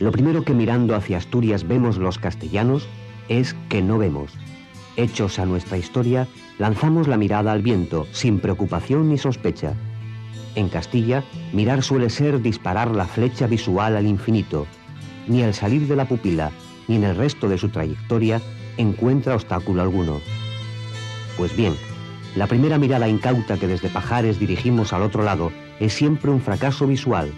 Lo primero que mirando hacia Asturias vemos los castellanos es que no vemos. Hechos a nuestra historia, lanzamos la mirada al viento, sin preocupación ni sospecha. En Castilla, mirar suele ser disparar la flecha visual al infinito. Ni al salir de la pupila, ni en el resto de su trayectoria, encuentra obstáculo alguno. Pues bien, la primera mirada incauta que desde Pajares dirigimos al otro lado es siempre un fracaso visual.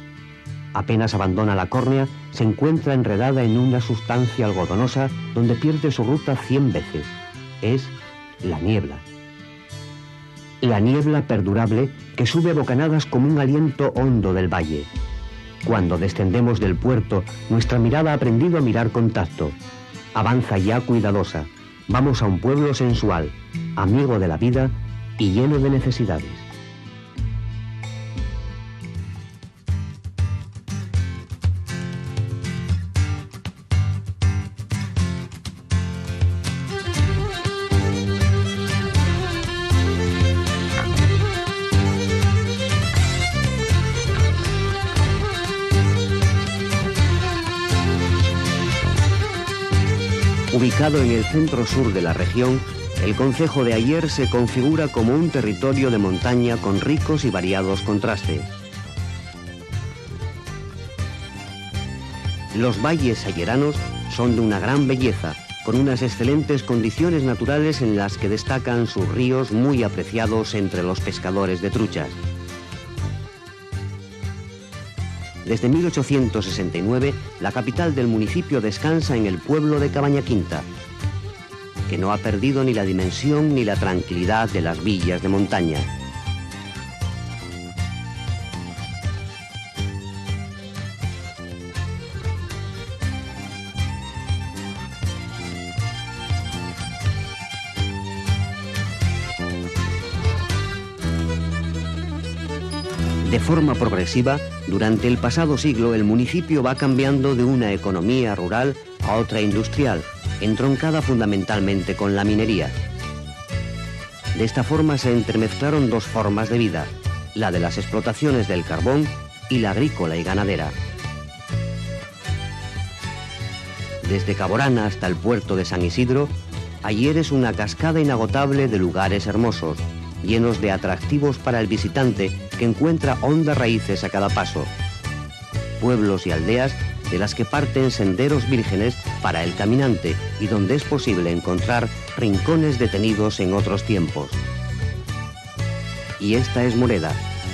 Apenas abandona la córnea, se encuentra enredada en una sustancia algodonosa donde pierde su ruta 100 veces. Es la niebla. La niebla perdurable que sube a bocanadas como un aliento hondo del valle. Cuando descendemos del puerto, nuestra mirada ha aprendido a mirar con tacto. Avanza ya cuidadosa. Vamos a un pueblo sensual, amigo de la vida y lleno de necesidades. Ubicado en el centro-sur de la región, el concejo de Aller se configura como un territorio de montaña con ricos y variados contrastes. Los valles ayeranos son de una gran belleza, con unas excelentes condiciones naturales en las que destacan sus ríos muy apreciados entre los pescadores de truchas. Desde 1869, la capital del municipio descansa en el pueblo de Cabañaquinta, que no ha perdido ni la dimensión ni la tranquilidad de las villas de montaña. De forma progresiva, durante el pasado siglo el municipio va cambiando de una economía rural a otra industrial, entroncada fundamentalmente con la minería. De esta forma se entremezclaron dos formas de vida, la de las explotaciones del carbón y la agrícola y ganadera. Desde Caborana hasta el puerto de San Isidro, Aller es una cascada inagotable de lugares hermosos, llenos de atractivos para el visitante que encuentra hondas raíces a cada paso. Pueblos y aldeas de las que parten senderos vírgenes para el caminante y donde es posible encontrar rincones detenidos en otros tiempos. Y esta es Moreda,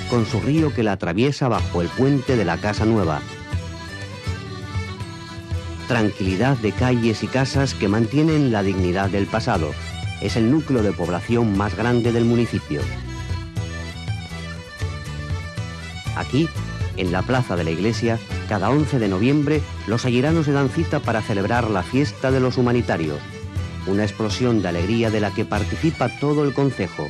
con su río que la atraviesa bajo el puente de la Casa Nueva. Tranquilidad de calles y casas que mantienen la dignidad del pasado. Es el núcleo de población más grande del municipio. Aquí, en la plaza de la iglesia, cada 11 de noviembre, los alleranos se dan cita para celebrar la fiesta de los humanitarios, una explosión de alegría de la que participa todo el concejo.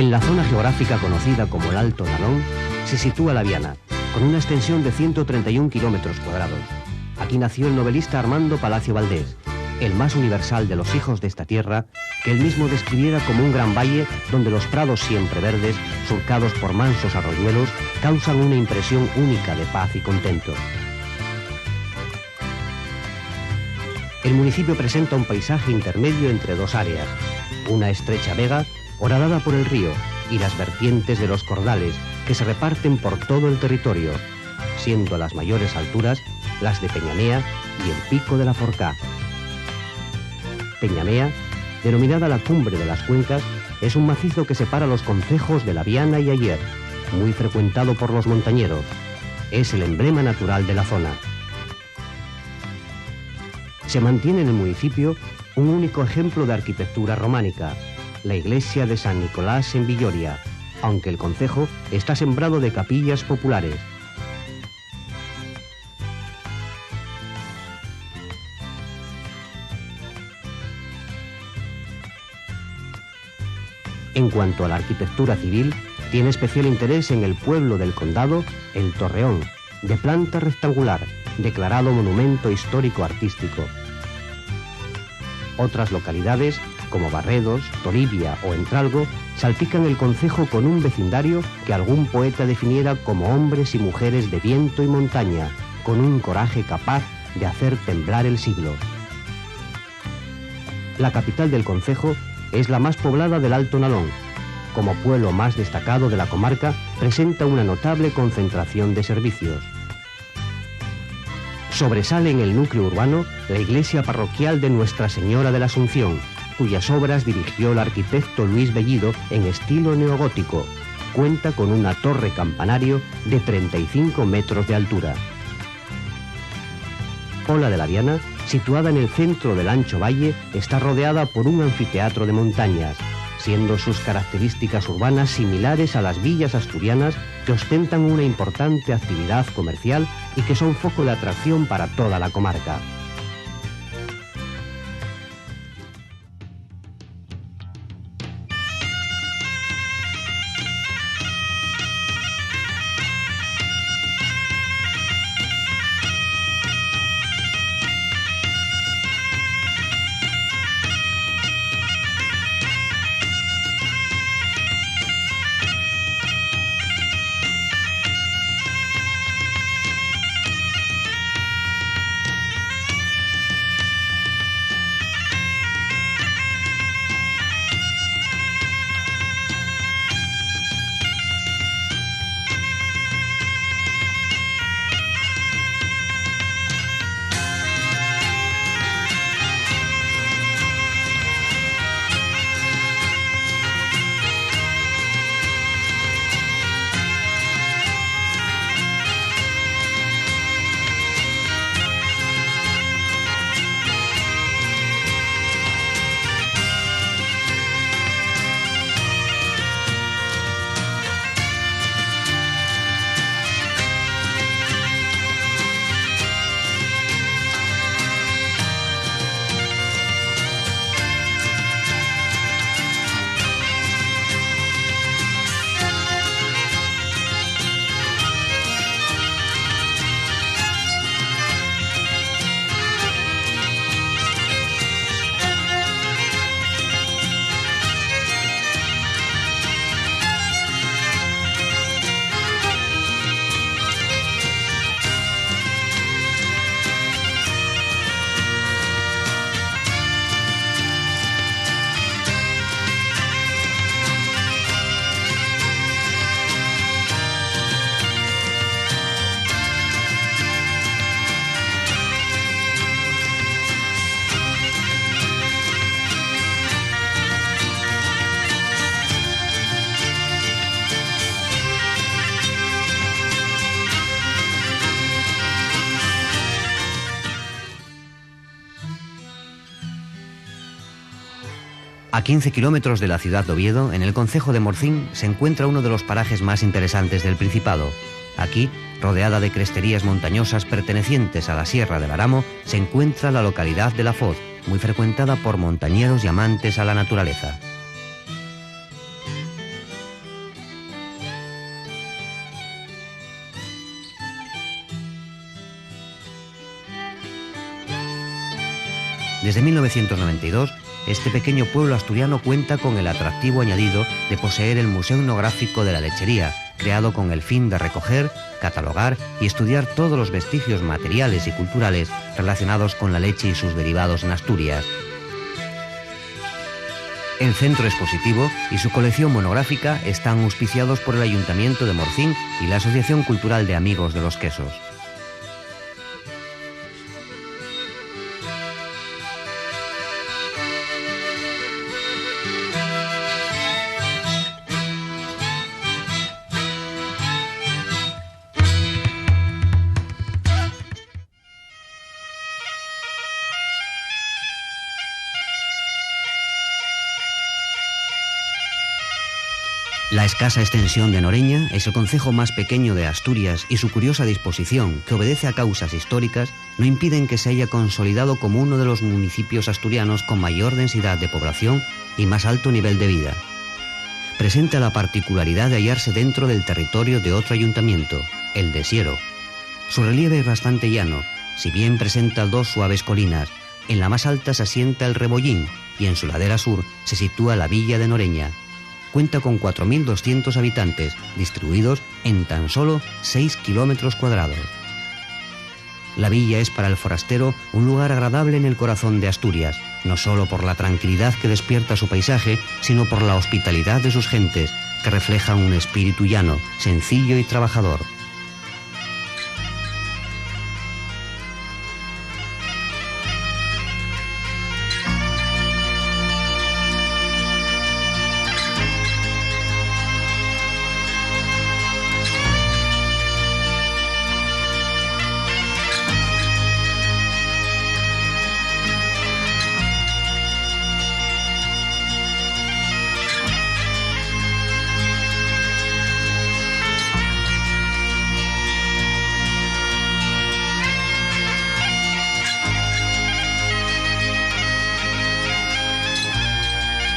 En la zona geográfica conocida como el Alto Nalón se sitúa La Viana, con una extensión de 131 kilómetros cuadrados. Aquí nació el novelista Armando Palacio Valdés, el más universal de los hijos de esta tierra, que él mismo describiera como un gran valle donde los prados siempre verdes, surcados por mansos arroyuelos, causan una impresión única de paz y contento. El municipio presenta un paisaje intermedio entre dos áreas, una estrecha vega horadada por el río y las vertientes de los cordales que se reparten por todo el territorio, siendo las mayores alturas las de Peñamea y el Pico de la Forcá. Peñamea, denominada la Cumbre de las Cuencas, es un macizo que separa los concejos de La Viana y Aller, muy frecuentado por los montañeros. Es el emblema natural de la zona. Se mantiene en el municipio un único ejemplo de arquitectura románica, la iglesia de San Nicolás en Villoria, aunque el concejo está sembrado de capillas populares. En cuanto a la arquitectura civil, tiene especial interés en el pueblo del condado, el Torreón, de planta rectangular, declarado monumento histórico artístico. Otras localidades, como Barredos, Toribia o Entralgo, salpican el concejo con un vecindario que algún poeta definiera como hombres y mujeres de viento y montaña, con un coraje capaz de hacer temblar el siglo. La capital del concejo es la más poblada del Alto Nalón. Como pueblo más destacado de la comarca, presenta una notable concentración de servicios. Sobresale en el núcleo urbano la iglesia parroquial de Nuestra Señora de la Asunción, cuyas obras dirigió el arquitecto Luis Bellido en estilo neogótico. Cuenta con una torre campanario de 35 metros de altura. Pola de la Viana, situada en el centro del ancho valle, está rodeada por un anfiteatro de montañas, siendo sus características urbanas similares a las villas asturianas que ostentan una importante actividad comercial y que son foco de atracción para toda la comarca. A 15 kilómetros de la ciudad de Oviedo, en el concejo de Morcín, se encuentra uno de los parajes más interesantes del Principado. Aquí, rodeada de cresterías montañosas pertenecientes a la Sierra del Aramo, se encuentra la localidad de La Foz, muy frecuentada por montañeros y amantes a la naturaleza. Desde 1992, este pequeño pueblo asturiano cuenta con el atractivo añadido de poseer el Museo Etnográfico de la Lechería, creado con el fin de recoger, catalogar y estudiar todos los vestigios materiales y culturales relacionados con la leche y sus derivados en Asturias. El centro expositivo y su colección monográfica están auspiciados por el Ayuntamiento de Morcín y la Asociación Cultural de Amigos de los Quesos. La escasa extensión de Noreña es el concejo más pequeño de Asturias y su curiosa disposición, que obedece a causas históricas, no impiden que se haya consolidado como uno de los municipios asturianos con mayor densidad de población y más alto nivel de vida. Presenta la particularidad de hallarse dentro del territorio de otro ayuntamiento, el de Siero. Su relieve es bastante llano, si bien presenta dos suaves colinas. En la más alta se asienta el Rebollín y en su ladera sur se sitúa la villa de Noreña. Cuenta con 4.200 habitantes, distribuidos en tan solo 6 kilómetros cuadrados. La villa es para el forastero un lugar agradable en el corazón de Asturias, no solo por la tranquilidad que despierta su paisaje, sino por la hospitalidad de sus gentes, que reflejan un espíritu llano, sencillo y trabajador.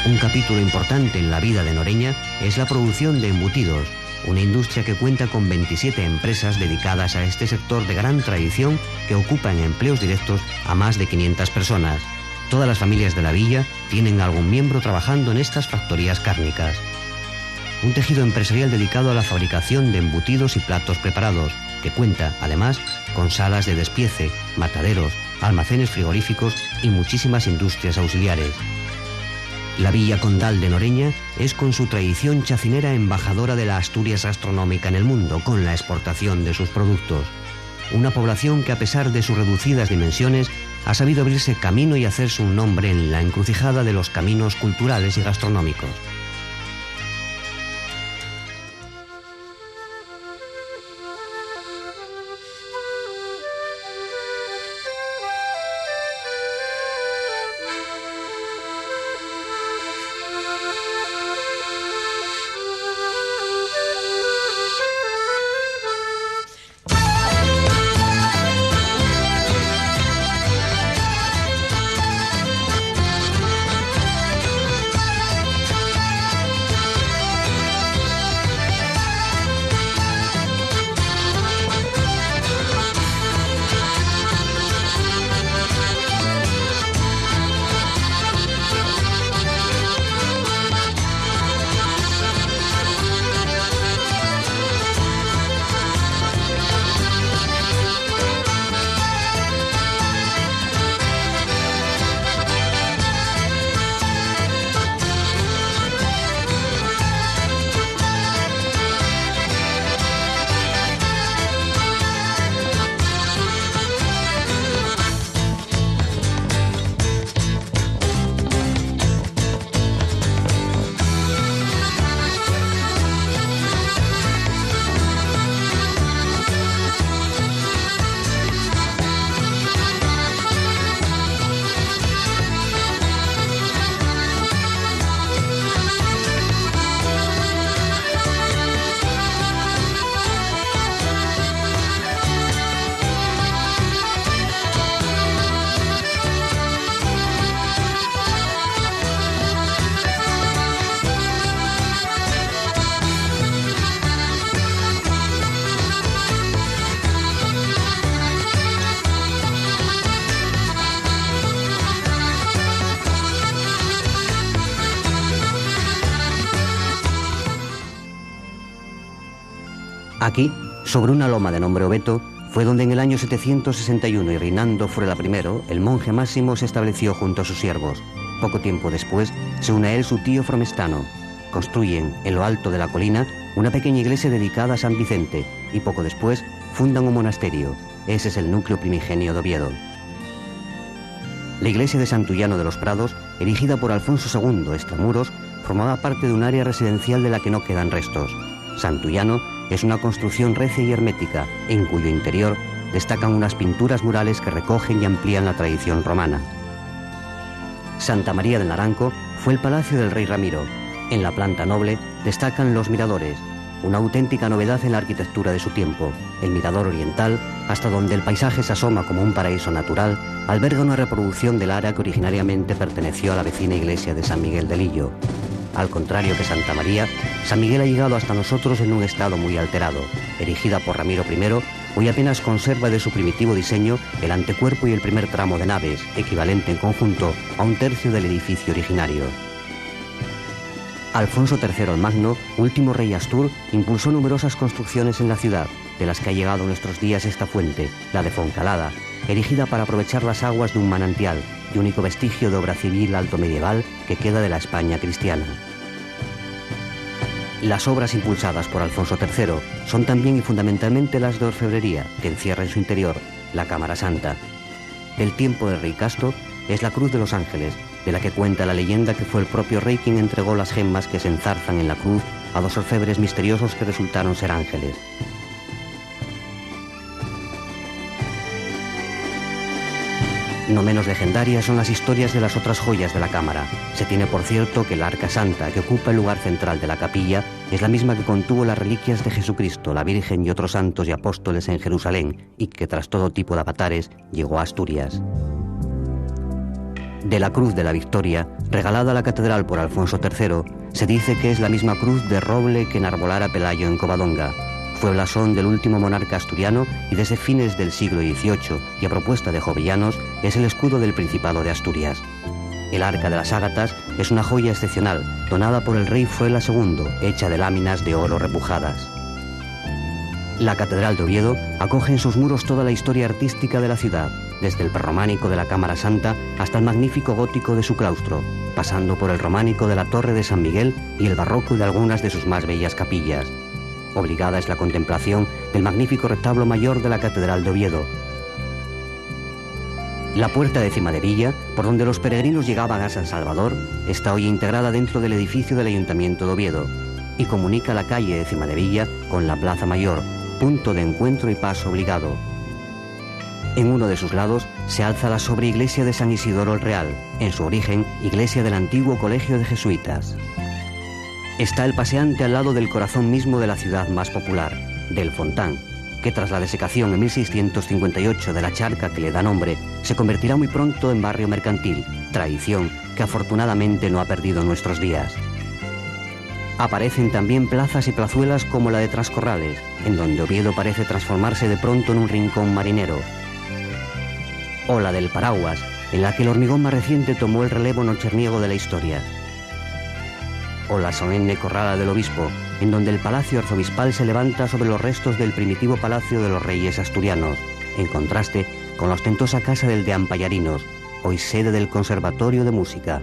Un capítulo importante en la vida de Noreña es la producción de embutidos, una industria que cuenta con 27 empresas dedicadas a este sector de gran tradición que ocupa en empleos directos a más de 500 personas. Todas las familias de la villa tienen algún miembro trabajando en estas factorías cárnicas. Un tejido empresarial dedicado a la fabricación de embutidos y platos preparados, que cuenta, además, con salas de despiece, mataderos, almacenes frigoríficos y muchísimas industrias auxiliares. La Villa Condal de Noreña es, con su tradición chacinera, embajadora de la Asturias gastronómica en el mundo, con la exportación de sus productos. Una población que, a pesar de sus reducidas dimensiones, ha sabido abrirse camino y hacerse un nombre en la encrucijada de los caminos culturales y gastronómicos. Aquí, sobre una loma de nombre Obeto, fue donde en el año 761 y reinando Fruela I, el monje Máximo se estableció junto a sus siervos. Poco tiempo después se une a él su tío Fromestano. Construyen, en lo alto de la colina, una pequeña iglesia dedicada a San Vicente y poco después fundan un monasterio. Ese es el núcleo primigenio de Oviedo. La iglesia de Santullano de los Prados, erigida por Alfonso II extramuros, formaba parte de un área residencial de la que no quedan restos. Santullano es una construcción recia y hermética, en cuyo interior destacan unas pinturas murales que recogen y amplían la tradición romana. Santa María del Naranco fue el palacio del rey Ramiro. En la planta noble destacan los miradores, una auténtica novedad en la arquitectura de su tiempo. El mirador oriental, hasta donde el paisaje se asoma como un paraíso natural, alberga una reproducción del área que originariamente perteneció a la vecina iglesia de San Miguel de Lillo. Al contrario que Santa María, San Miguel ha llegado hasta nosotros en un estado muy alterado. Erigida por Ramiro I, hoy apenas conserva de su primitivo diseño el antecuerpo y el primer tramo de naves, equivalente en conjunto a un tercio del edificio originario. Alfonso III el Magno, último rey Astur, impulsó numerosas construcciones en la ciudad, de las que ha llegado a nuestros días esta fuente, la de Foncalada, erigida para aprovechar las aguas de un manantial, y único vestigio de obra civil alto medieval que queda de la España cristiana. Las obras impulsadas por Alfonso III son también y fundamentalmente las de orfebrería, que encierra en su interior la Cámara Santa. Del tiempo del rey Casto es la Cruz de los Ángeles, de la que cuenta la leyenda que fue el propio rey quien entregó las gemas que se enzarzan en la cruz a dos orfebres misteriosos que resultaron ser ángeles. No menos legendarias son las historias de las otras joyas de la cámara. Se tiene por cierto que el Arca Santa, que ocupa el lugar central de la capilla, es la misma que contuvo las reliquias de Jesucristo, la Virgen y otros santos y apóstoles en Jerusalén, y que tras todo tipo de avatares llegó a Asturias. De la Cruz de la Victoria, regalada a la catedral por Alfonso III, se dice que es la misma cruz de roble que enarbolara Pelayo en Covadonga. Fue blasón del último monarca asturiano y desde fines del siglo XVIII, y a propuesta de Jovellanos, es el escudo del Principado de Asturias. El Arca de las Ágatas es una joya excepcional, donada por el rey Fruela II, hecha de láminas de oro repujadas. La Catedral de Oviedo acoge en sus muros toda la historia artística de la ciudad, desde el prerrománico de la Cámara Santa hasta el magnífico gótico de su claustro, pasando por el románico de la Torre de San Miguel y el barroco de algunas de sus más bellas capillas. Obligada es la contemplación del magnífico retablo mayor de la Catedral de Oviedo. La puerta de Cimadevilla, por donde los peregrinos llegaban a San Salvador, está hoy integrada dentro del edificio del Ayuntamiento de Oviedo y comunica la calle de Cimadevilla con la Plaza Mayor, punto de encuentro y paso obligado. En uno de sus lados se alza la sobreiglesia de San Isidoro el Real, en su origen iglesia del antiguo colegio de jesuitas. Está el paseante al lado del corazón mismo de la ciudad más popular, del Fontán, que tras la desecación en 1658 de la charca que le da nombre, se convertirá muy pronto en barrio mercantil, tradición que afortunadamente no ha perdido nuestros días. Aparecen también plazas y plazuelas como la de Trascorrales, en donde Oviedo parece transformarse de pronto en un rincón marinero. O la del Paraguas, en la que el hormigón más reciente tomó el relevo nocherniego de la historia. O la solemne Corrala del Obispo, en donde el palacio arzobispal se levanta sobre los restos del primitivo palacio de los reyes asturianos, en contraste con la ostentosa casa del de Ampayarinos, hoy sede del Conservatorio de Música.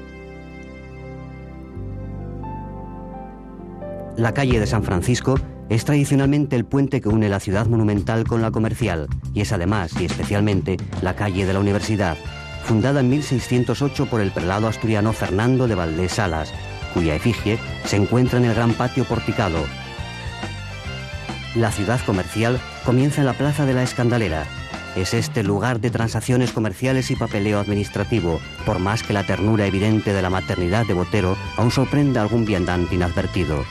La calle de San Francisco es tradicionalmente el puente que une la ciudad monumental con la comercial, y es además y especialmente la calle de la Universidad, fundada en 1608 por el prelado asturiano Fernando de Valdés Salas, cuya efigie se encuentra en el gran patio porticado. La ciudad comercial comienza en la Plaza de la Escandalera. Es este lugar de transacciones comerciales y papeleo administrativo, por más que la ternura evidente de la maternidad de Botero aún sorprenda a algún viandante inadvertido.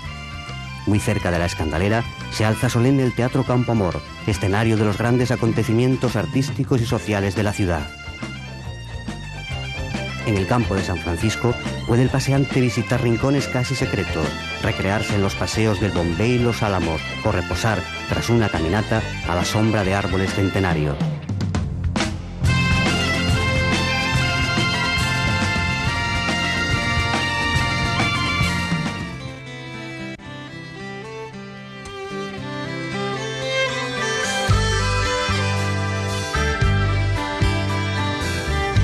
Muy cerca de la Escandalera se alza solemne el Teatro Campo Amor, escenario de los grandes acontecimientos artísticos y sociales de la ciudad. En el campo de San Francisco puede el paseante visitar rincones casi secretos, recrearse en los paseos del Bombay y los Álamos o reposar tras una caminata a la sombra de árboles centenarios.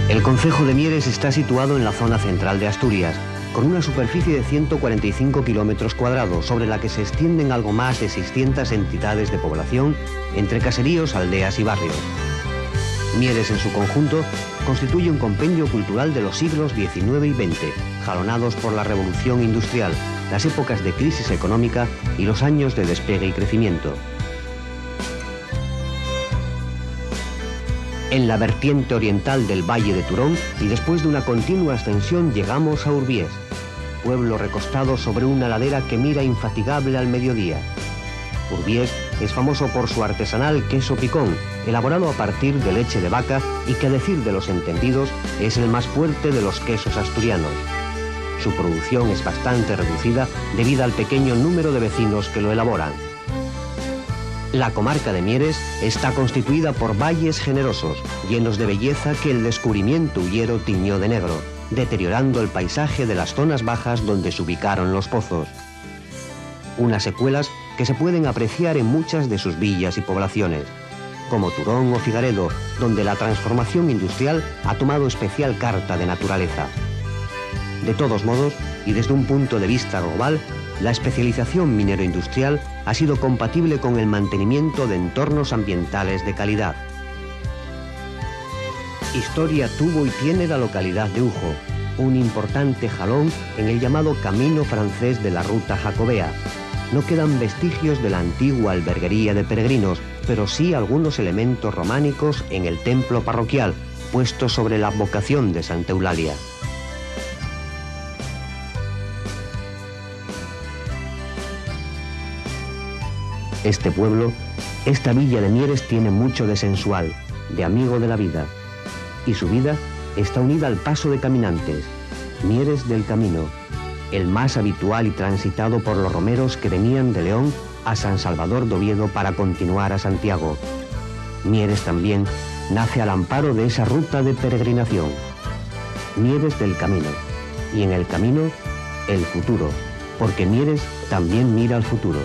El concejo de Mieres está situado en la zona central de Asturias, con una superficie de 145 kilómetros cuadrados, sobre la que se extienden algo más de 600 entidades de población, entre caseríos, aldeas y barrios. Mieres en su conjunto constituye un compendio cultural de los siglos XIX y XX, jalonados por la revolución industrial, las épocas de crisis económica y los años de despegue y crecimiento. En la vertiente oriental del Valle de Turón y después de una continua ascensión llegamos a Urbiés, pueblo recostado sobre una ladera que mira infatigable al mediodía. Urbiés es famoso por su artesanal queso picón, elaborado a partir de leche de vaca y que, a decir de los entendidos, es el más fuerte de los quesos asturianos. Su producción es bastante reducida debido al pequeño número de vecinos que lo elaboran. La comarca de Mieres está constituida por valles generosos, llenos de belleza que el descubrimiento hullero tiñó de negro, deteriorando el paisaje de las zonas bajas donde se ubicaron los pozos. Unas secuelas que se pueden apreciar en muchas de sus villas y poblaciones, como Turón o Figaredo, donde la transformación industrial ha tomado especial carta de naturaleza. De todos modos, y desde un punto de vista global, la especialización minero-industrial ha sido compatible con el mantenimiento de entornos ambientales de calidad. Historia tuvo y tiene la localidad de Ujo, un importante jalón en el llamado Camino Francés de la Ruta Jacobea. No quedan vestigios de la antigua alberguería de peregrinos, pero sí algunos elementos románicos en el templo parroquial, puesto sobre la advocación de Santa Eulalia. Este pueblo, esta villa de Mieres, tiene mucho de sensual, de amigo de la vida, y su vida está unida al paso de caminantes, Mieres del Camino, el más habitual y transitado por los romeros que venían de León a San Salvador de Oviedo para continuar a Santiago. Mieres también nace al amparo de esa ruta de peregrinación. Mieres del Camino, y en el camino, el futuro, porque Mieres también mira al futuro.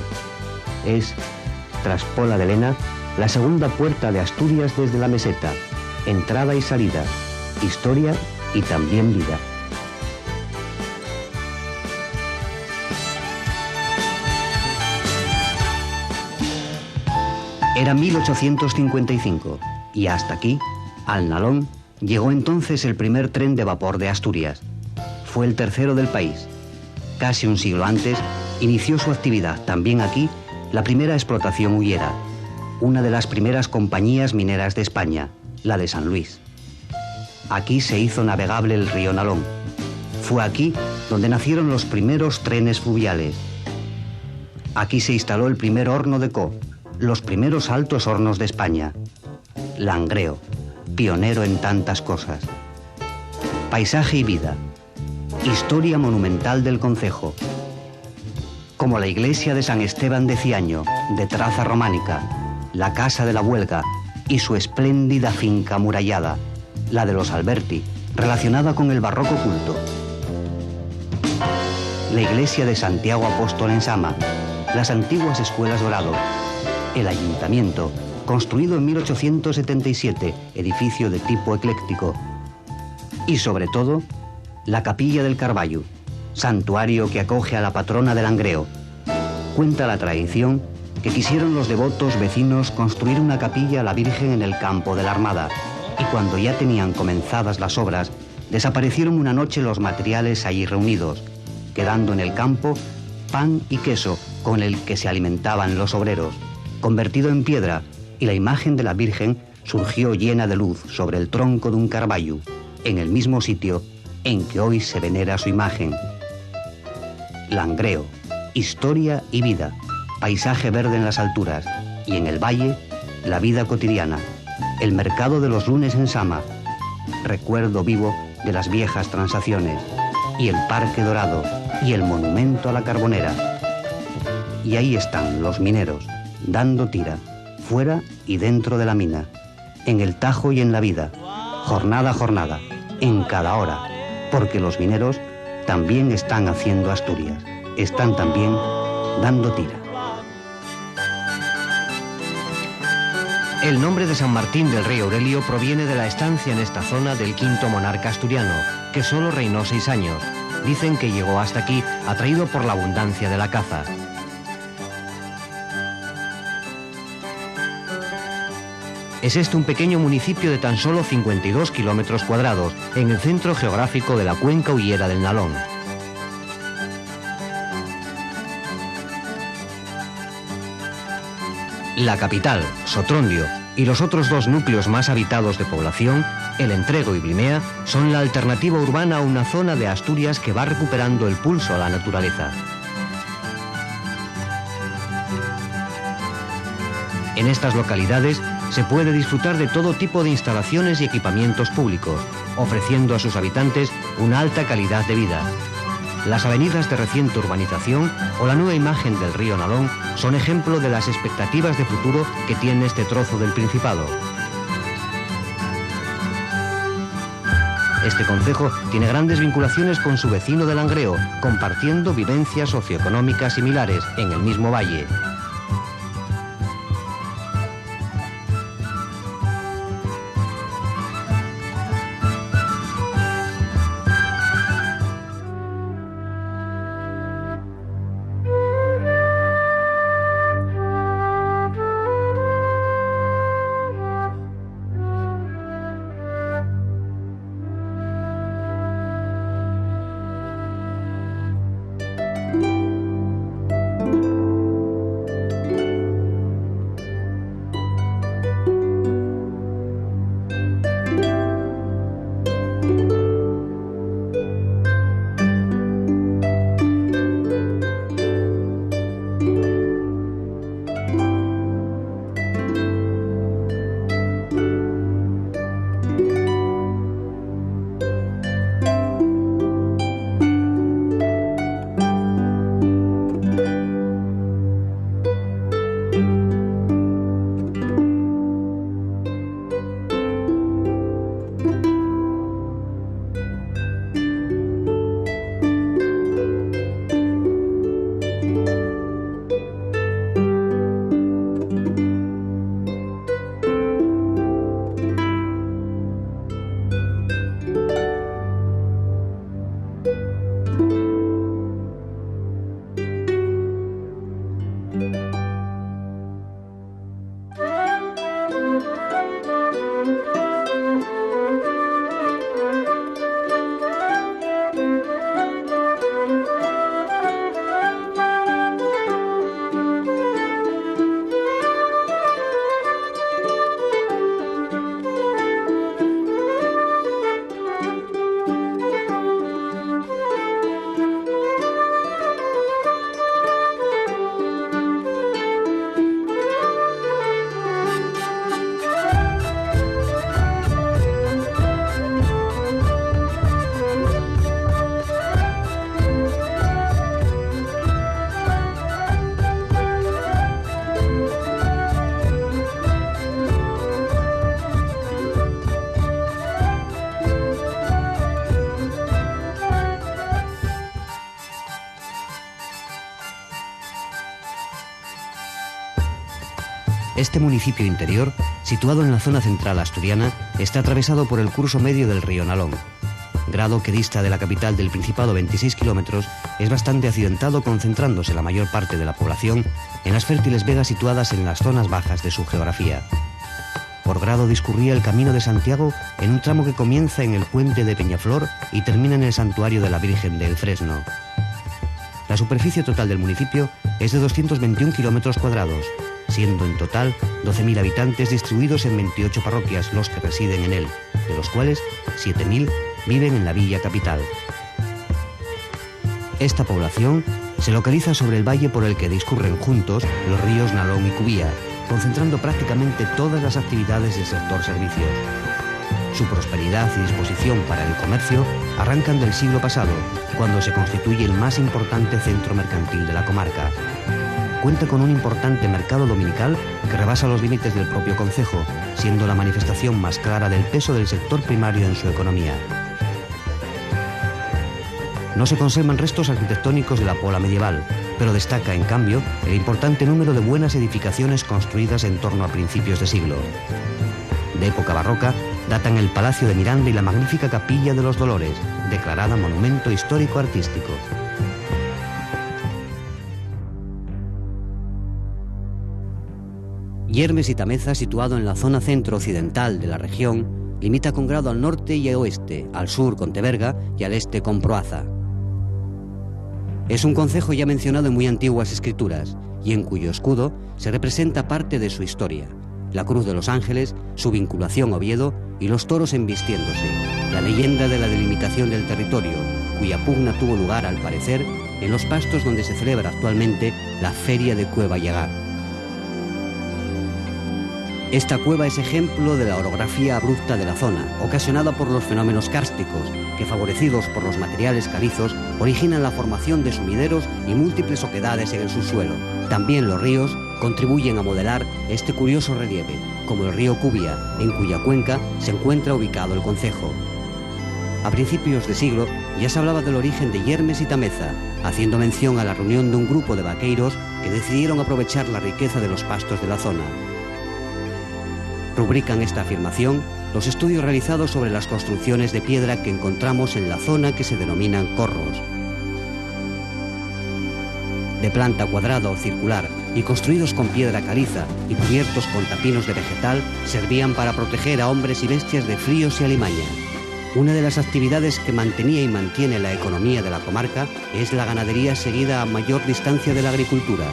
Es, tras Pola de Lena, la segunda puerta de Asturias desde la meseta, entrada y salida, historia y también vida. Era 1855 y hasta aquí, al Nalón, llegó entonces el primer tren de vapor de Asturias. Fue el tercero del país. Casi un siglo antes, inició su actividad también aquí la primera explotación hullera, una de las primeras compañías mineras de España, la de San Luis. Aquí se hizo navegable el río Nalón. Fue aquí donde nacieron los primeros trenes fluviales. Aquí se instaló el primer horno de Co, los primeros altos hornos de España. Langreo, pionero en tantas cosas. Paisaje y vida. Historia monumental del concejo. Como la iglesia de San Esteban de Ciaño, de traza románica, la Casa de la Huelga y su espléndida finca amurallada, la de los Alberti, relacionada con el barroco culto. La iglesia de Santiago Apóstol en Sama, las antiguas escuelas Dorado, el ayuntamiento, construido en 1877, edificio de tipo ecléctico, y sobre todo, la capilla del Carballo, santuario que acoge a la patrona de Langreo. Cuenta la tradición que quisieron los devotos vecinos construir una capilla a la Virgen en el campo de la Armada, y cuando ya tenían comenzadas las obras, desaparecieron una noche los materiales allí reunidos, quedando en el campo pan y queso con el que se alimentaban los obreros, convertido en piedra, y la imagen de la Virgen surgió llena de luz sobre el tronco de un carballo, en el mismo sitio en que hoy se venera su imagen. Langreo, historia y vida, paisaje verde en las alturas, y en el valle, la vida cotidiana, el mercado de los lunes en Sama, recuerdo vivo de las viejas transacciones, y el Parque Dorado, y el monumento a la Carbonera. Y ahí están los mineros, dando tira, fuera y dentro de la mina, en el tajo y en la vida, jornada a jornada, en cada hora, porque los mineros también están haciendo Asturias, están también dando tira. El nombre de San Martín del Rey Aurelio proviene de la estancia en esta zona del quinto monarca asturiano, que solo reinó 6 años. Dicen que llegó hasta aquí atraído por la abundancia de la caza. Es este un pequeño municipio de tan solo 52 kilómetros cuadrados, en el centro geográfico de la cuenca hullera del Nalón. La capital, Sotrondio, y los otros 2 núcleos más habitados de población, El Entrego y Blimea, son la alternativa urbana a una zona de Asturias que va recuperando el pulso a la naturaleza. En estas localidades se puede disfrutar de todo tipo de instalaciones y equipamientos públicos, ofreciendo a sus habitantes una alta calidad de vida. Las avenidas de reciente urbanización o la nueva imagen del río Nalón son ejemplo de las expectativas de futuro que tiene este trozo del Principado. Este concejo tiene grandes vinculaciones con su vecino de Langreo, compartiendo vivencias socioeconómicas similares en el mismo valle. Este municipio interior, situado en la zona central asturiana, está atravesado por el curso medio del río Nalón. Grado que dista de la capital del Principado 26 kilómetros, es bastante accidentado, concentrándose la mayor parte de la población en las fértiles vegas situadas en las zonas bajas de su geografía. Por Grado discurría el Camino de Santiago en un tramo que comienza en el puente de Peñaflor y termina en el santuario de la Virgen del Fresno. La superficie total del municipio es de 221 kilómetros cuadrados, siendo en total 12.000 habitantes distribuidos en 28 parroquias los que residen en él, de los cuales 7.000 viven en la villa capital. Esta población se localiza sobre el valle por el que discurren juntos los ríos Nalón y Cubía, concentrando prácticamente todas las actividades del sector servicios. Su prosperidad y disposición para el comercio arrancan del siglo pasado, cuando se constituye el más importante centro mercantil de la comarca. Cuenta con un importante mercado dominical que rebasa los límites del propio concejo, siendo la manifestación más clara del peso del sector primario en su economía. No se conservan restos arquitectónicos de la Pola medieval, pero destaca, en cambio, el importante número de buenas edificaciones construidas en torno a principios de siglo. De época barroca, datan el Palacio de Miranda y la magnífica Capilla de los Dolores, declarada Monumento Histórico-Artístico. Yermes y Tameza, situado en la zona centro-occidental de la región, limita con grado al norte y al oeste, al sur con Teberga y al este con Proaza. Es un concejo ya mencionado en muy antiguas escrituras y en cuyo escudo se representa parte de su historia: la Cruz de los Ángeles, su vinculación a Oviedo y los toros embistiéndose, la leyenda de la delimitación del territorio, cuya pugna tuvo lugar, al parecer, en los pastos donde se celebra actualmente la Feria de Cueva y Agar. Esta cueva es ejemplo de la orografía abrupta de la zona, ocasionada por los fenómenos kársticos, que, favorecidos por los materiales calizos, originan la formación de sumideros y múltiples oquedades en el subsuelo. También los ríos contribuyen a modelar este curioso relieve, como el río Cubia, en cuya cuenca se encuentra ubicado el concejo. A principios de siglo ya se hablaba del origen de Yermes y Tameza, haciendo mención a la reunión de un grupo de vaqueiros que decidieron aprovechar la riqueza de los pastos de la zona. Rubrican esta afirmación los estudios realizados sobre las construcciones de piedra que encontramos en la zona que se denominan corros. De planta cuadrada o circular y construidos con piedra caliza y cubiertos con tapinos de vegetal, servían para proteger a hombres y bestias de fríos y alimaña. Una de las actividades que mantenía y mantiene la economía de la comarca es la ganadería, seguida a mayor distancia de la agricultura.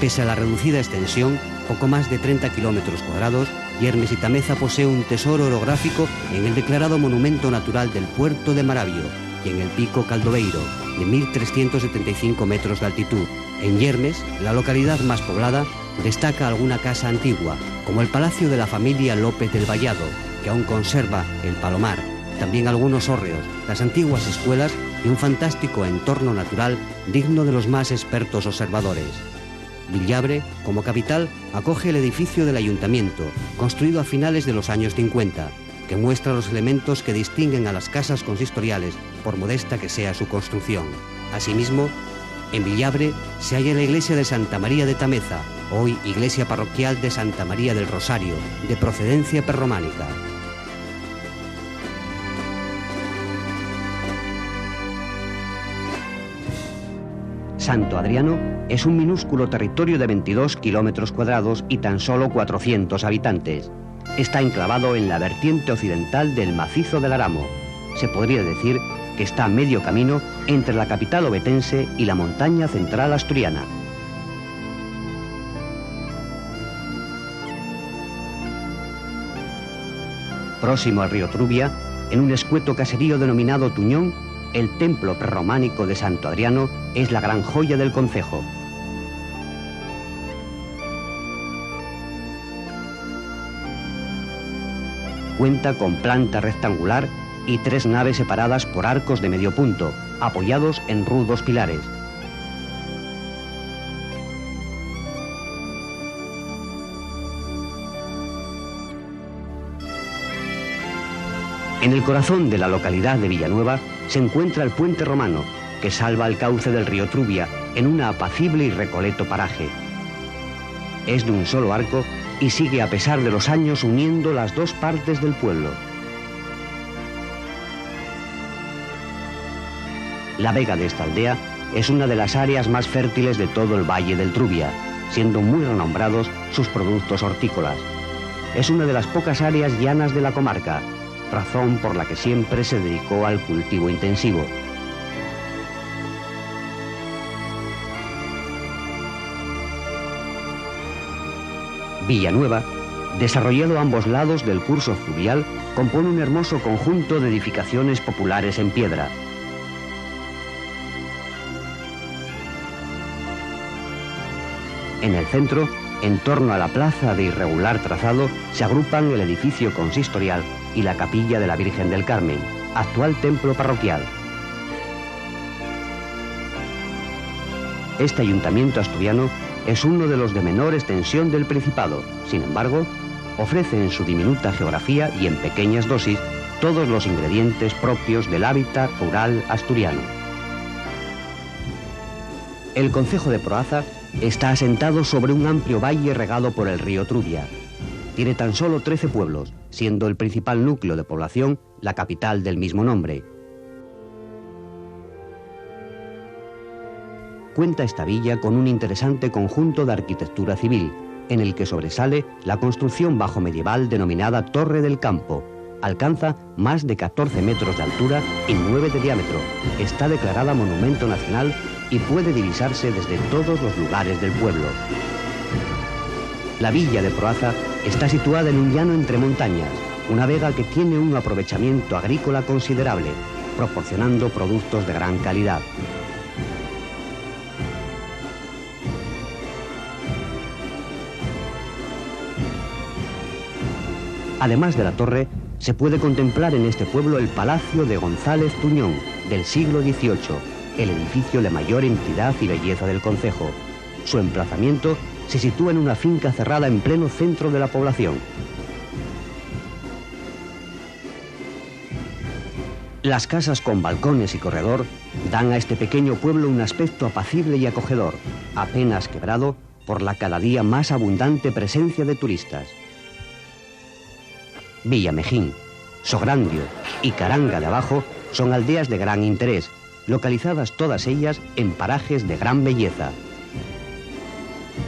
Pese a la reducida extensión, poco más de 30 kilómetros cuadrados, Yermes y Tameza posee un tesoro orográfico en el declarado Monumento Natural del Puerto de Maravio y en el Pico Caldoveiro, de 1.375 metros de altitud. En Yermes, la localidad más poblada, destaca alguna casa antigua, como el Palacio de la familia López del Vallado, que aún conserva el palomar, también algunos hórreos, las antiguas escuelas y un fantástico entorno natural digno de los más expertos observadores. Villabre, como capital, acoge el edificio del ayuntamiento, construido a finales de los años 50, que muestra los elementos que distinguen a las casas consistoriales, por modesta que sea su construcción. Asimismo, en Villabre se halla la iglesia de Santa María de Tameza, hoy iglesia parroquial de Santa María del Rosario, de procedencia prerrománica. Santo Adriano es un minúsculo territorio de 22 kilómetros cuadrados y tan solo 400 habitantes. Está enclavado en la vertiente occidental del macizo del Aramo. Se podría decir que está a medio camino entre la capital ovetense y la montaña central asturiana. Próximo al río Trubia, en un escueto caserío denominado Tuñón, el templo prerrománico de Santo Adriano es la gran joya del concejo. Cuenta con planta rectangular y 3 naves separadas por arcos de medio punto, apoyados en rudos pilares. En el corazón de la localidad de Villanueva se encuentra el puente romano, que salva el cauce del río Trubia en un apacible y recoleto paraje. Es de un solo arco y sigue a pesar de los años uniendo las dos partes del pueblo. La vega de esta aldea es una de las áreas más fértiles de todo el valle del Trubia, siendo muy renombrados sus productos hortícolas. Es una de las pocas áreas llanas de la comarca, razón por la que siempre se dedicó al cultivo intensivo. Villanueva, desarrollado a ambos lados del curso fluvial, compone un hermoso conjunto de edificaciones populares en piedra. En el centro, en torno a la plaza de irregular trazado, se agrupan el edificio consistorial y la capilla de la Virgen del Carmen, actual templo parroquial. Este ayuntamiento asturiano es uno de los de menor extensión del Principado. Sin embargo, ofrece en su diminuta geografía y en pequeñas dosis todos los ingredientes propios del hábitat rural asturiano. El concejo de Proaza está asentado sobre un amplio valle regado por el río Trubia. Tiene tan solo 13 pueblos, siendo el principal núcleo de población la capital del mismo nombre. Cuenta esta villa con un interesante conjunto de arquitectura civil, en el que sobresale la construcción bajomedieval denominada Torre del Campo. Alcanza más de 14 metros de altura y 9 de diámetro. Está declarada Monumento Nacional y puede divisarse desde todos los lugares del pueblo. La villa de Proaza está situada en un llano entre montañas, una vega que tiene un aprovechamiento agrícola considerable, proporcionando productos de gran calidad. Además de la torre, se puede contemplar en este pueblo el Palacio de González Tuñón, del siglo XVIII, el edificio de mayor entidad y belleza del concejo. Su emplazamiento se sitúa en una finca cerrada en pleno centro de la población. Las casas con balcones y corredor dan a este pequeño pueblo un aspecto apacible y acogedor, apenas quebrado por la cada día más abundante presencia de turistas. Villamejín, Sograndio y Caranga de Abajo son aldeas de gran interés, localizadas todas ellas en parajes de gran belleza.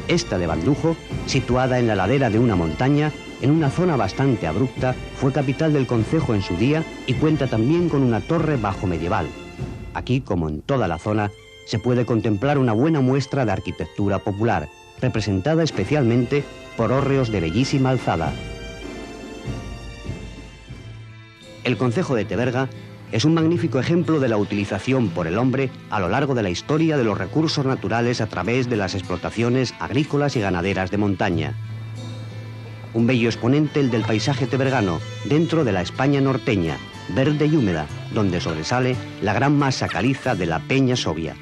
Esta de Bandujo, situada en la ladera de una montaña, en una zona bastante abrupta, fue capital del concejo en su día y cuenta también con una torre bajomedieval. Aquí, como en toda la zona, se puede contemplar una buena muestra de arquitectura popular, representada especialmente por hórreos de bellísima alzada. El concejo de Teberga es un magnífico ejemplo de la utilización por el hombre a lo largo de la historia de los recursos naturales a través de las explotaciones agrícolas y ganaderas de montaña. Un bello exponente el del paisaje tebergano, dentro de la España norteña, verde y húmeda, donde sobresale la gran masa caliza de la Peña Sobia.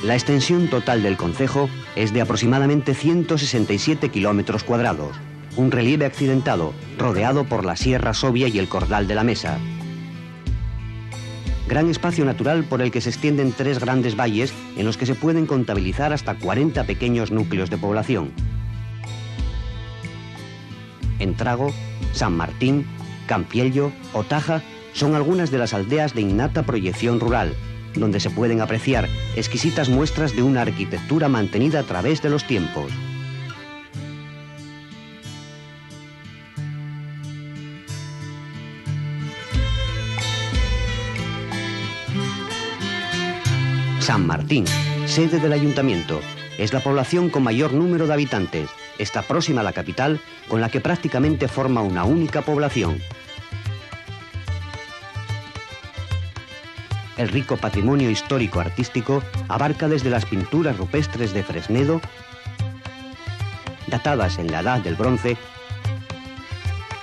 La extensión total del concejo es de aproximadamente 167 kilómetros cuadrados, un relieve accidentado, rodeado por la Sierra Sobia y el Cordal de la Mesa. Gran espacio natural por el que se extienden 3 grandes valles en los que se pueden contabilizar hasta 40 pequeños núcleos de población. Entrago, San Martín, Campiello o Taja son algunas de las aldeas de innata proyección rural, donde se pueden apreciar exquisitas muestras de una arquitectura mantenida a través de los tiempos. San Martín, sede del ayuntamiento, es la población con mayor número de habitantes. Está próxima a la capital, con la que prácticamente forma una única población. El rico patrimonio histórico-artístico abarca desde las pinturas rupestres de Fresnedo, datadas en la Edad del Bronce,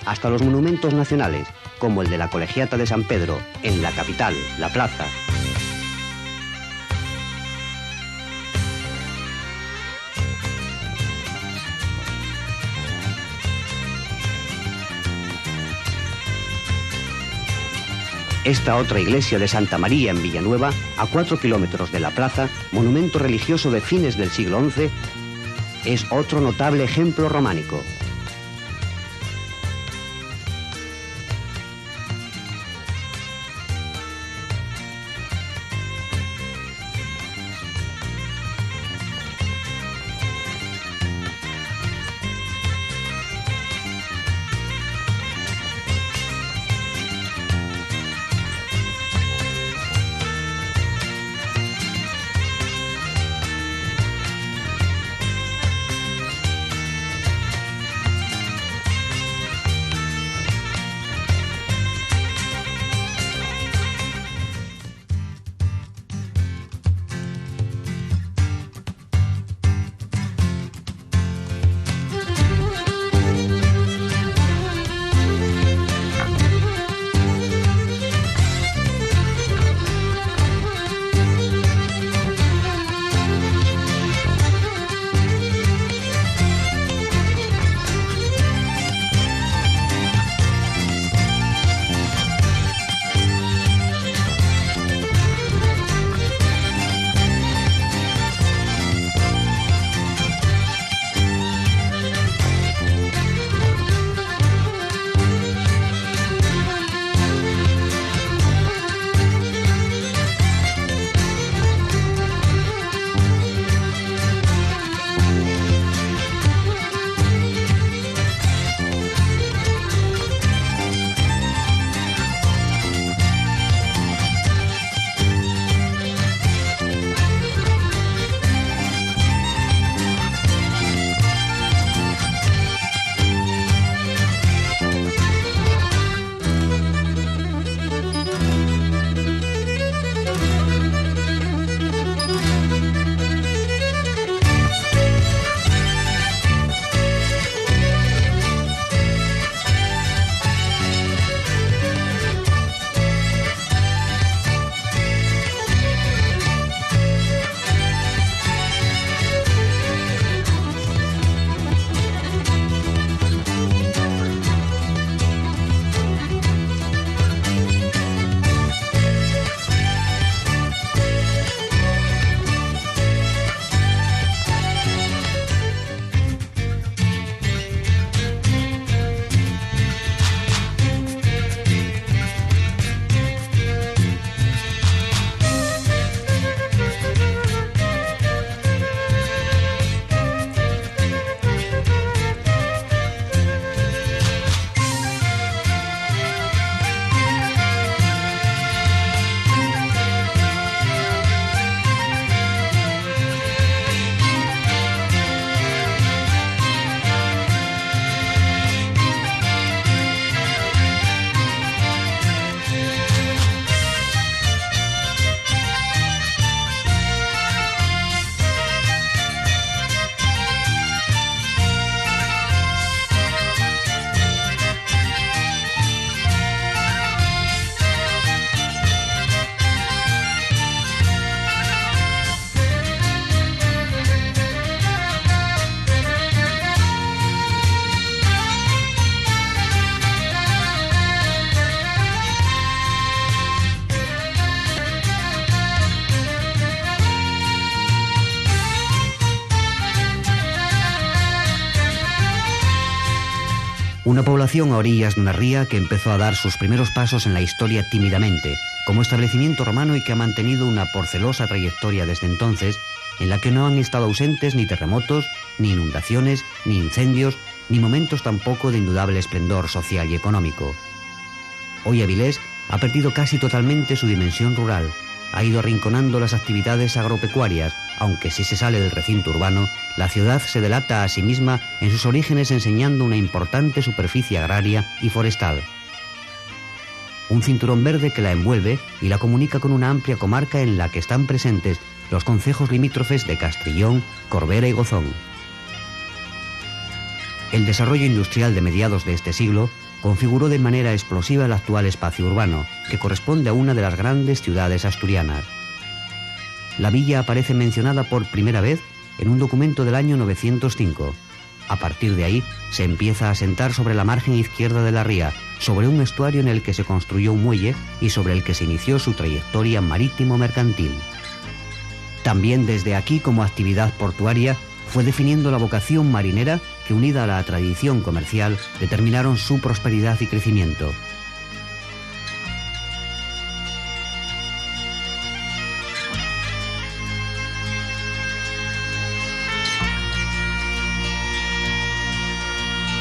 hasta los monumentos nacionales, como el de la Colegiata de San Pedro, en la capital, la plaza. Esta otra iglesia de Santa María en Villanueva, a 4 kilómetros de la plaza, monumento religioso de fines del siglo XI, es otro notable ejemplo románico. Una población a orillas de una ría que empezó a dar sus primeros pasos en la historia tímidamente, como establecimiento romano, y que ha mantenido una porcelosa trayectoria desde entonces, en la que no han estado ausentes ni terremotos, ni inundaciones, ni incendios, ni momentos tampoco de indudable esplendor social y económico. Hoy Avilés ha perdido casi totalmente su dimensión rural, ha ido arrinconando las actividades agropecuarias, aunque si se sale del recinto urbano, la ciudad se delata a sí misma en sus orígenes enseñando una importante superficie agraria y forestal. Un cinturón verde que la envuelve y la comunica con una amplia comarca en la que están presentes los concejos limítrofes de Castrillón, Corbera y Gozón. El desarrollo industrial de mediados de este siglo configuró de manera explosiva el actual espacio urbano, que corresponde a una de las grandes ciudades asturianas. La villa aparece mencionada por primera vez en un documento del año 905. A partir de ahí se empieza a asentar sobre la margen izquierda de la ría, sobre un estuario en el que se construyó un muelle y sobre el que se inició su trayectoria marítimo-mercantil. También desde aquí, como actividad portuaria, fue definiendo la vocación marinera que, unida a la tradición comercial, determinaron su prosperidad y crecimiento.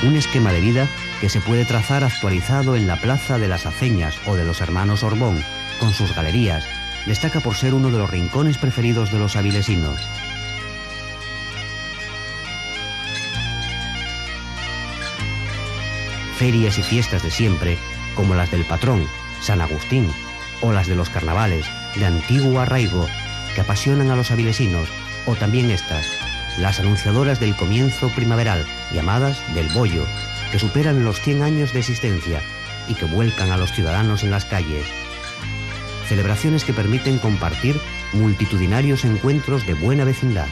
Un esquema de vida que se puede trazar actualizado en la Plaza de las Aceñas o de los Hermanos Orbón, con sus galerías, destaca por ser uno de los rincones preferidos de los avilesinos. Ferias y fiestas de siempre, como las del Patrón, San Agustín, o las de los carnavales, de antiguo arraigo, que apasionan a los avilesinos, o también estas, las anunciadoras del comienzo primaveral, llamadas del Bollo, que superan los 100 años de existencia y que vuelcan a los ciudadanos en las calles. Celebraciones que permiten compartir multitudinarios encuentros de buena vecindad.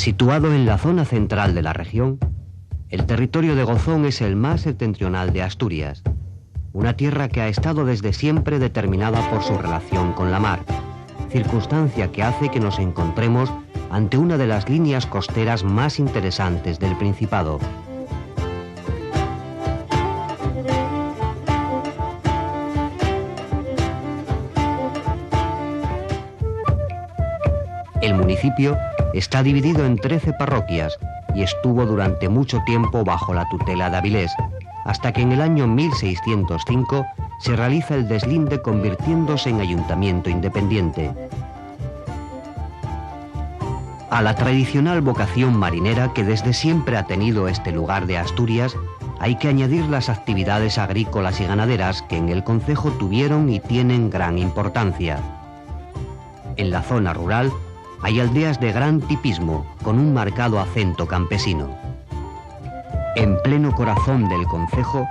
Situado en la zona central de la región, el territorio de Gozón es el más septentrional de Asturias, una tierra que ha estado desde siempre determinada por su relación con la mar, circunstancia que hace que nos encontremos ante una de las líneas costeras más interesantes del Principado. El municipio está dividido en 13 parroquias y estuvo durante mucho tiempo bajo la tutela de Avilés, hasta que en el año 1605 se realiza el deslinde convirtiéndose en ayuntamiento independiente. A la tradicional vocación marinera que desde siempre ha tenido este lugar de Asturias, hay que añadir las actividades agrícolas y ganaderas que en el concejo tuvieron y tienen gran importancia. En la zona rural hay aldeas de gran tipismo con un marcado acento campesino. En pleno corazón del concejo,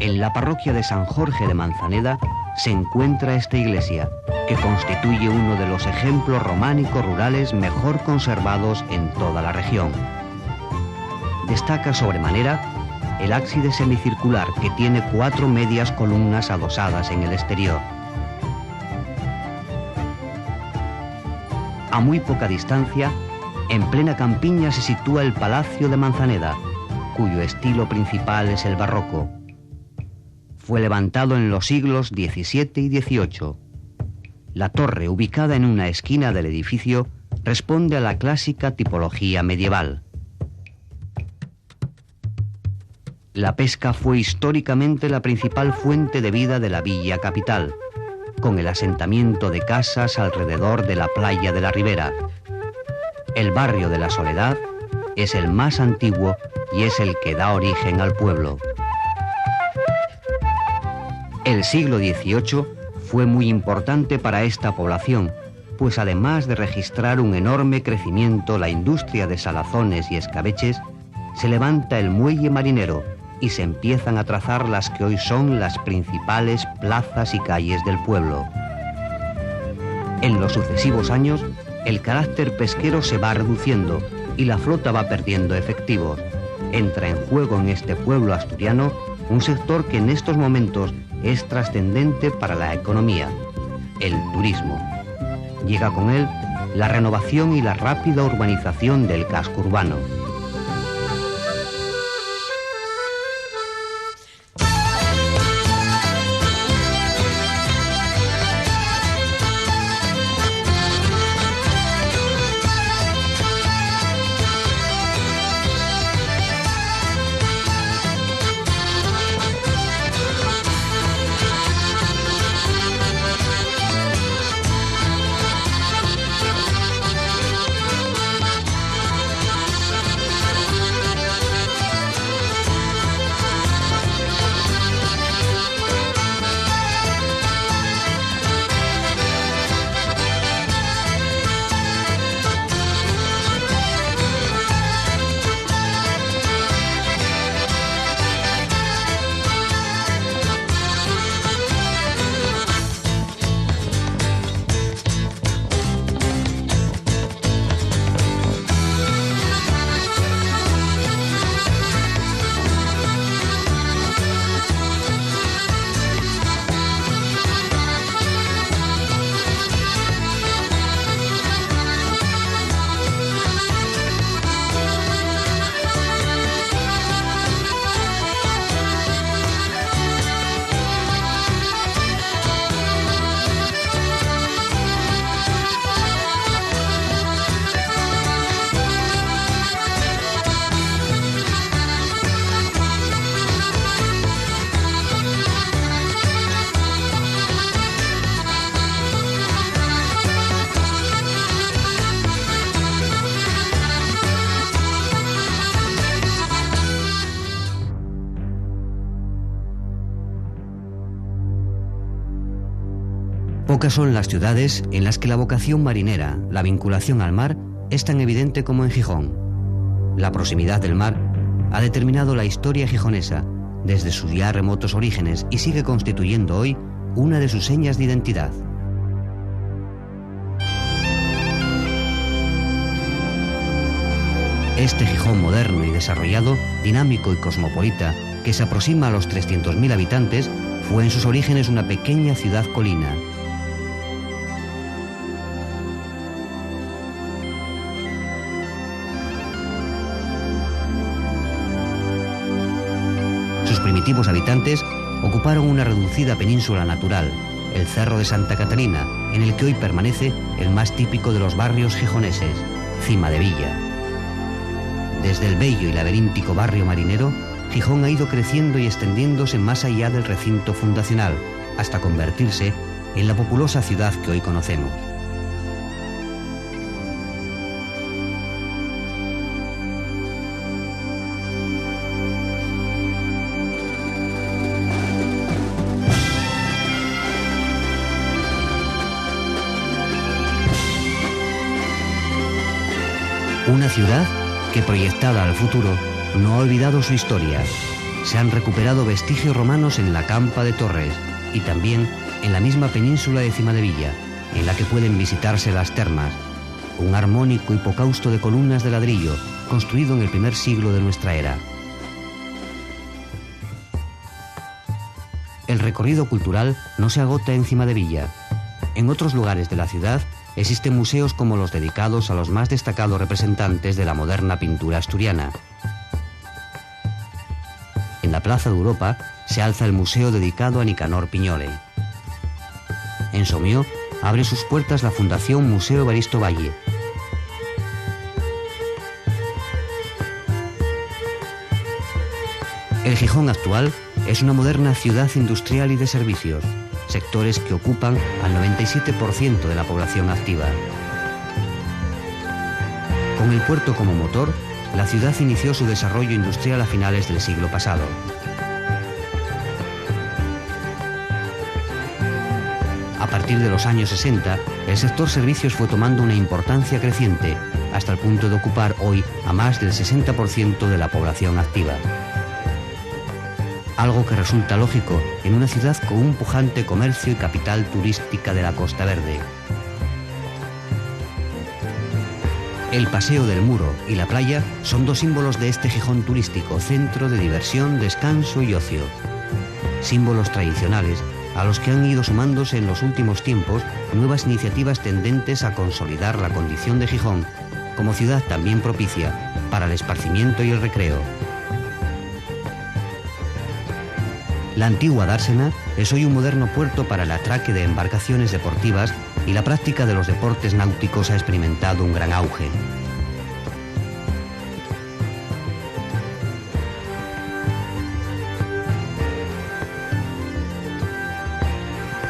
en la parroquia de San Jorge de Manzaneda, se encuentra esta iglesia, que constituye uno de los ejemplos románicos rurales mejor conservados en toda la región. Destaca sobremanera el ábside semicircular, que tiene 4 medias columnas adosadas en el exterior. A muy poca distancia, en plena campiña, se sitúa el Palacio de Manzaneda, cuyo estilo principal es el barroco. Fue levantado en los siglos XVII y XVIII. La torre, ubicada en una esquina del edificio, responde a la clásica tipología medieval. La pesca fue históricamente la principal fuente de vida de la villa capital, con el asentamiento de casas alrededor de la playa de la Ribera. El barrio de la Soledad es el más antiguo y es el que da origen al pueblo. El siglo XVIII fue muy importante para esta población, pues además de registrar un enorme crecimiento la industria de salazones y escabeches, se levanta el muelle marinero y se empiezan a trazar las que hoy son las principales plazas y calles del pueblo. En los sucesivos años, el carácter pesquero se va reduciendo y la flota va perdiendo efectivos. Entra en juego en este pueblo asturiano un sector que en estos momentos es trascendente para la economía, el turismo. Llega con él la renovación y la rápida urbanización del casco urbano. Pocas son las ciudades en las que la vocación marinera, la vinculación al mar, es tan evidente como en Gijón. La proximidad del mar ha determinado la historia gijonesa desde sus ya remotos orígenes y sigue constituyendo hoy una de sus señas de identidad. Este Gijón moderno y desarrollado, dinámico y cosmopolita, que se aproxima a los 300.000 habitantes, fue en sus orígenes una pequeña ciudad colina. Sus primitivos habitantes ocuparon una reducida península natural, el Cerro de Santa Catalina, en el que hoy permanece el más típico de los barrios gijoneses, Cima de Villa. Desde el bello y laberíntico barrio marinero, Gijón ha ido creciendo y extendiéndose más allá del recinto fundacional, hasta convertirse en la populosa ciudad que hoy conocemos. Una ciudad que, proyectada al futuro, no ha olvidado su historia. Se han recuperado vestigios romanos en la Campa de Torres y también en la misma península de Cimadevilla, en la que pueden visitarse las termas, un armónico hipocausto de columnas de ladrillo construido en el primer siglo de nuestra era. El recorrido cultural no se agota en Cimadevilla. En otros lugares de la ciudad existen museos como los dedicados a los más destacados representantes de la moderna pintura asturiana. En la Plaza de Europa se alza el museo dedicado a Nicanor Piñole. En Somió abre sus puertas la Fundación Museo Evaristo Valle. El Gijón actual es una moderna ciudad industrial y de servicios, sectores que ocupan al 97% de la población activa. Con el puerto como motor, la ciudad inició su desarrollo industrial a finales del siglo pasado. A partir de los años 60, el sector servicios fue tomando una importancia creciente, hasta el punto de ocupar hoy a más del 60% de la población activa. Algo que resulta lógico en una ciudad con un pujante comercio y capital turística de la Costa Verde. El Paseo del Muro y la playa son dos símbolos de este Gijón turístico, centro de diversión, descanso y ocio. Símbolos tradicionales a los que han ido sumándose en los últimos tiempos nuevas iniciativas tendentes a consolidar la condición de Gijón como ciudad también propicia para el esparcimiento y el recreo. La antigua dársena es hoy un moderno puerto para el atraque de embarcaciones deportivas y la práctica de los deportes náuticos ha experimentado un gran auge.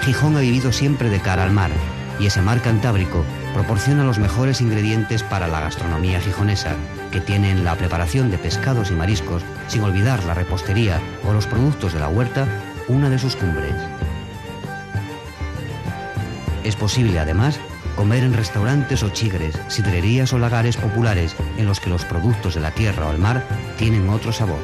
Gijón ha vivido siempre de cara al mar y ese mar Cantábrico proporciona los mejores ingredientes para la gastronomía gijonesa, que tiene en la preparación de pescados y mariscos, sin olvidar la repostería o los productos de la huerta, una de sus cumbres. Es posible, además, comer en restaurantes o chigres, sidrerías o lagares populares en los que los productos de la tierra o el mar tienen otro sabor.